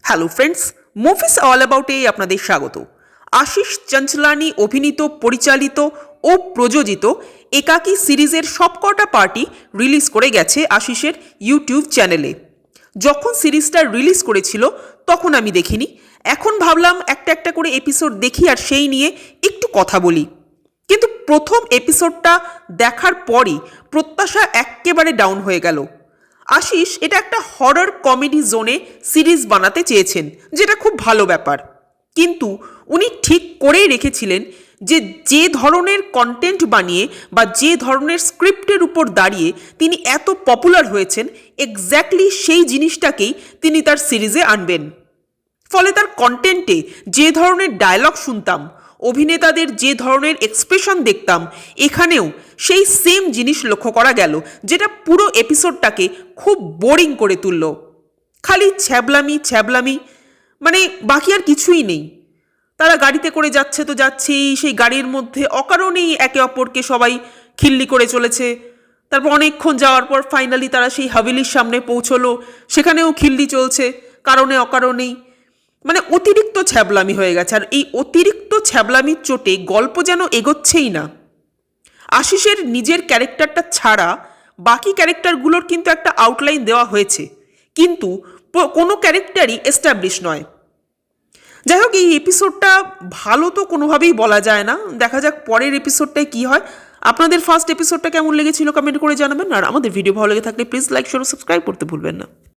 Hello friends, movies all অ্যাবাউটে আপনাদের স্বাগত। আশিস চঞ্চলানি অভিনীত, পরিচালিত ও প্রযোজিত একাকী সিরিজের সবকটা পার্টি রিলিজ করে গেছে আশিসের ইউটিউব চ্যানেলে। যখন সিরিজটা রিলিজ করেছিল তখন আমি দেখিনি, এখন ভাবলাম একটা একটা করে এপিসোড দেখি আর সেই নিয়ে একটু কথা বলি। কিন্তু প্রথম এপিসোডটা দেখার পরই প্রত্যাশা একেবারে ডাউন হয়ে গেল। আশিস এটা একটা হরর কমেডি জোনে সিরিজ বানাতে চেয়েছেন, যেটা খুব ভালো ব্যাপার, কিন্তু উনি ঠিক করেই রেখেছিলেন যে যে ধরনের কন্টেন্ট বানিয়ে বা যে ধরনের স্ক্রিপ্টের উপর দাঁড়িয়ে তিনি এত পপুলার হয়েছেন, এক্স্যাক্টলি সেই জিনিসটাকেই তিনি তার সিরিজে আনবেন। ফলে তার কন্টেন্টে যে ধরনের ডায়লগ শুনতাম, অভিনেতাদের যে ধরনের এক্সপ্রেশন দেখতাম, এখানেও সেই সেম জিনিস লক্ষ্য করা গেল, যেটা পুরো এপিসোডটাকে খুব বোরিং করে তুলল। খালি ছ্যাবলামি, মানে বাকি আর কিছুই নেই। তারা গাড়িতে করে যাচ্ছে তো যাচ্ছেই, সেই গাড়ির মধ্যে অকারণেই একে অপরকে সবাই খিল্লি করে চলেছে। তারপর অনেকক্ষণ যাওয়ার পর ফাইনালি তারা সেই হাভেলির সামনে পৌঁছলো, সেখানেও খিল্লি চলছে কারণে অকারণেই। মানে অতিরিক্ত ছ্যাবলামি হয়ে গেছে, আর এই অতিরিক্ত ছ্যাবলামির চোটে গল্প যেন এগোচ্ছেই না। আশিসের নিজের ক্যারেক্টারটা ছাড়া বাকি ক্যারেক্টারগুলোর কিন্তু একটা আউটলাইন দেওয়া হয়েছে, কিন্তু কোনো ক্যারেক্টারই এস্টাবলিশ নয়। যাই হোক, এই এপিসোডটা ভালো তো কোনোভাবেই বলা যায় না, দেখা যাক পরের এপিসোডটায় কী হয়। আপনাদের ফার্স্ট এপিসোডটা কেমন লেগেছিল কমেন্ট করে জানাবেন, আর আমাদের ভিডিও ভালো লেগে থাকলে প্লিজ লাইক, শেয়ার ও সাবস্ক্রাইব করতে ভুলবেন না।